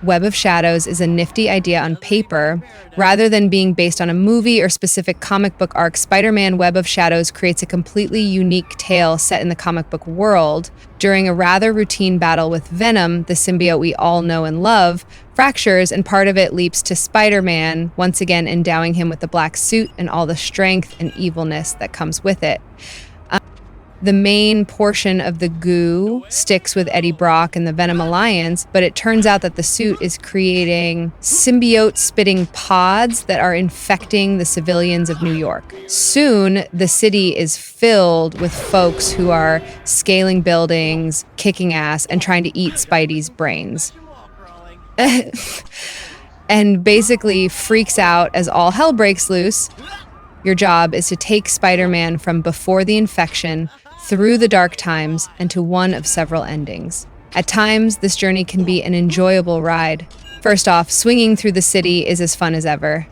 Web of Shadows is a nifty idea on paper. Rather than being based on a movie or specific comic book arc, Spider-Man Web of Shadows creates a completely unique tale set in the comic book world. During a rather routine battle with Venom, the symbiote we all know and love, fractures and part of it leaps to Spider-Man, once again endowing him with the black suit and all the strength and evilness that comes with it. The main portion of the goo sticks with Eddie Brock and the Venom Alliance, but it turns out that the suit is creating symbiote-spitting pods that are infecting the civilians of New York. Soon, the city is filled with folks who are scaling buildings, kicking ass, and trying to eat Spidey's brains. And basically freaks out as all hell breaks loose. Your job is to take Spider-Man from before the infection through the dark times and to one of several endings. At times, this journey can be an enjoyable ride. First off, swinging through the city is as fun as ever.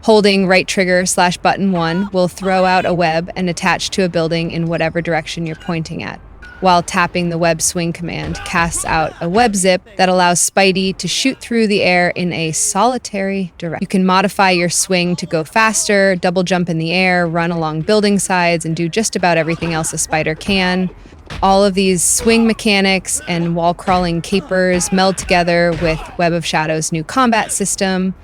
Holding right trigger / button 1 will throw out a web and attach to a building in whatever direction you're pointing at, while tapping the web swing command casts out a web zip that allows Spidey to shoot through the air in a solitary direction. You can modify your swing to go faster, double jump in the air, run along building sides, and do just about everything else a spider can. All of these swing mechanics and wall crawling capers meld together with Web of Shadows' new combat system.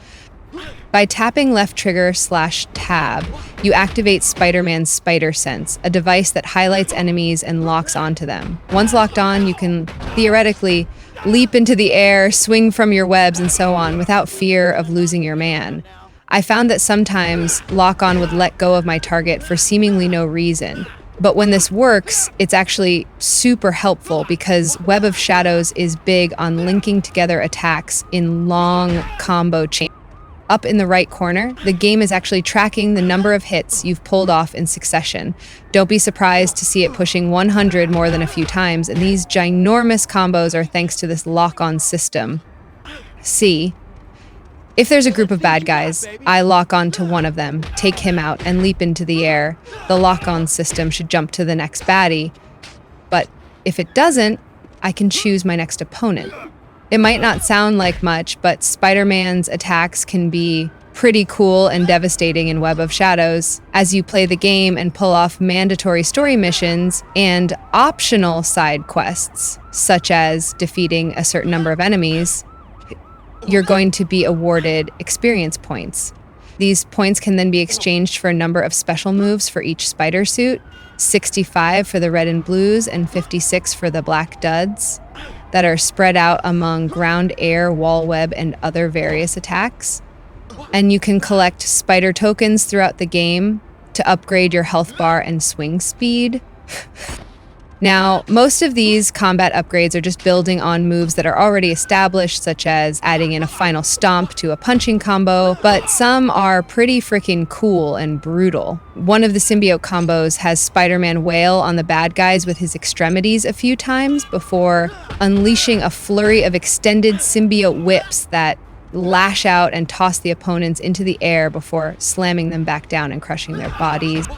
By tapping left trigger / tab, you activate Spider-Man's Spider Sense, a device that highlights enemies and locks onto them. Once locked on, you can theoretically leap into the air, swing from your webs, and so on without fear of losing your man. I found that sometimes lock-on would let go of my target for seemingly no reason. But when this works, it's actually super helpful because Web of Shadows is big on linking together attacks in long combo chains. Up in the right corner, the game is actually tracking the number of hits you've pulled off in succession. Don't be surprised to see it pushing 100 more than a few times, and these ginormous combos are thanks to this lock-on system. See, if there's a group of bad guys, I lock on to one of them, take him out, and leap into the air. The lock-on system should jump to the next baddie. But if it doesn't, I can choose my next opponent. It might not sound like much, but Spider-Man's attacks can be pretty cool and devastating in Web of Shadows. As you play the game and pull off mandatory story missions and optional side quests, such as defeating a certain number of enemies, you're going to be awarded experience points. These points can then be exchanged for a number of special moves for each spider suit, 65 for the red and blues and 56 for the black duds, that are spread out among ground, air, wall web, and other various attacks. And you can collect spider tokens throughout the game to upgrade your health bar and swing speed. Now, most of these combat upgrades are just building on moves that are already established, such as adding in a final stomp to a punching combo, but some are pretty freaking cool and brutal. One of the symbiote combos has Spider-Man wail on the bad guys with his extremities a few times before unleashing a flurry of extended symbiote whips that lash out and toss the opponents into the air before slamming them back down and crushing their bodies.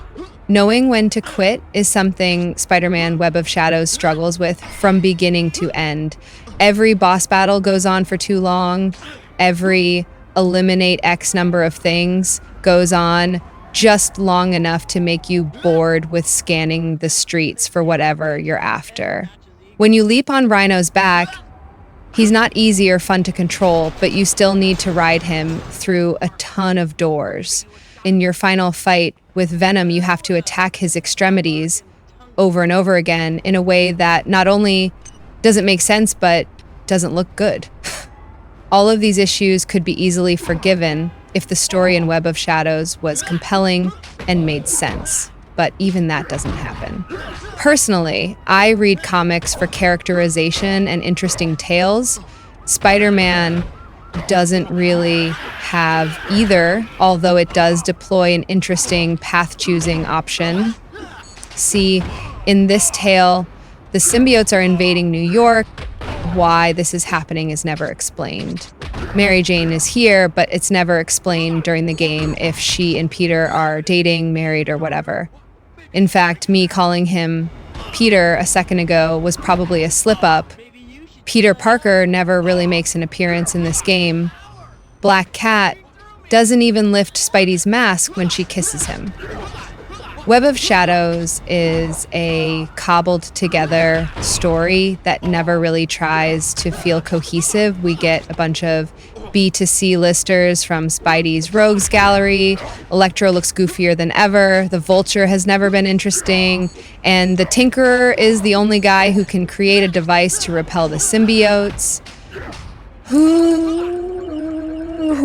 Knowing when to quit is something Spider-Man Web of Shadows struggles with from beginning to end. Every boss battle goes on for too long. Every eliminate X number of things goes on just long enough to make you bored with scanning the streets for whatever you're after. When you leap on Rhino's back, he's not easy or fun to control, but you still need to ride him through a ton of doors. In your final fight with Venom, you have to attack his extremities over and over again in a way that not only doesn't make sense, but doesn't look good. All of these issues could be easily forgiven if the story in Web of Shadows was compelling and made sense. But even that doesn't happen. Personally, I read comics for characterization and interesting tales. Spider-Man doesn't really have either, although it does deploy an interesting path-choosing option. See, in this tale, the symbiotes are invading New York. Why this is happening is never explained. Mary Jane is here, but it's never explained during the game if she and Peter are dating, married, or whatever. In fact, me calling him Peter a second ago was probably a slip-up. Peter Parker never really makes an appearance in this game. Black Cat doesn't even lift Spidey's mask when she kisses him. Web of Shadows is a cobbled together story that never really tries to feel cohesive. We get a bunch of B to C listers from Spidey's Rogues Gallery. Electro looks goofier than ever. The Vulture has never been interesting. And the Tinkerer is the only guy who can create a device to repel the symbiotes, who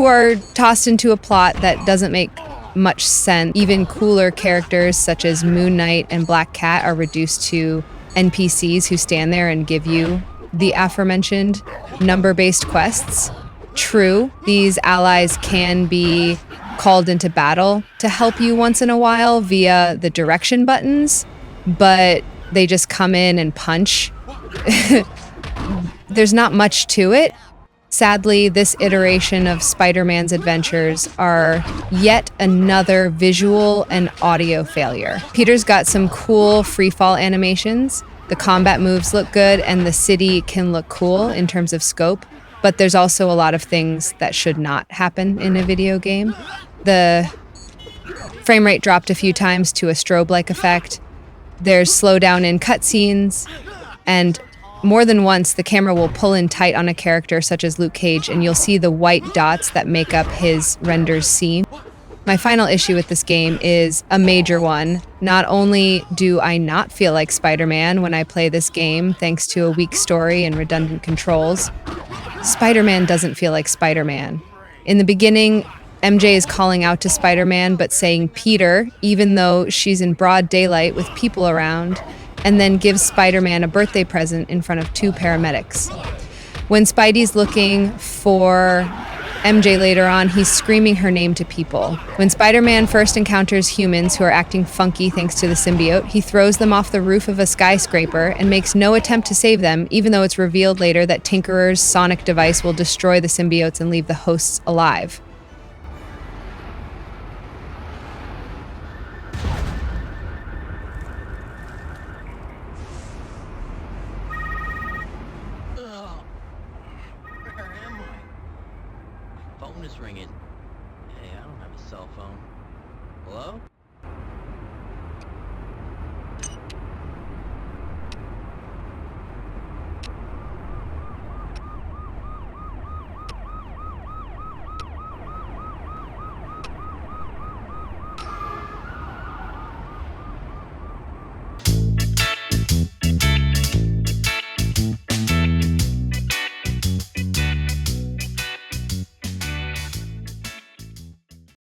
are tossed into a plot that doesn't make much sense. Even cooler characters such as Moon Knight and Black Cat are reduced to NPCs who stand there and give you the aforementioned number-based quests. True, these allies can be called into battle to help you once in a while via the direction buttons, but they just come in and punch. There's not much to it. Sadly, this iteration of Spider-Man's adventures are yet another visual and audio failure. Peter's got some cool freefall animations. The combat moves look good and the city can look cool in terms of scope, but there's also a lot of things that should not happen in a video game. The frame rate dropped a few times to a strobe-like effect. There's slowdown in cutscenes, and more than once, the camera will pull in tight on a character such as Luke Cage, and you'll see the white dots that make up his rendered scene. My final issue with this game is a major one. Not only do I not feel like Spider-Man when I play this game, thanks to a weak story and redundant controls, Spider-Man doesn't feel like Spider-Man. In the beginning, MJ is calling out to Spider-Man, but saying Peter, even though she's in broad daylight with people around, and then gives Spider-Man a birthday present in front of two paramedics. When Spidey's looking for MJ later on, he's screaming her name to people. When Spider-Man first encounters humans who are acting funky thanks to the symbiote, he throws them off the roof of a skyscraper and makes no attempt to save them, even though it's revealed later that Tinkerer's sonic device will destroy the symbiotes and leave the hosts alive. Phone is ringing. Hey, I don't have a cell phone. Hello?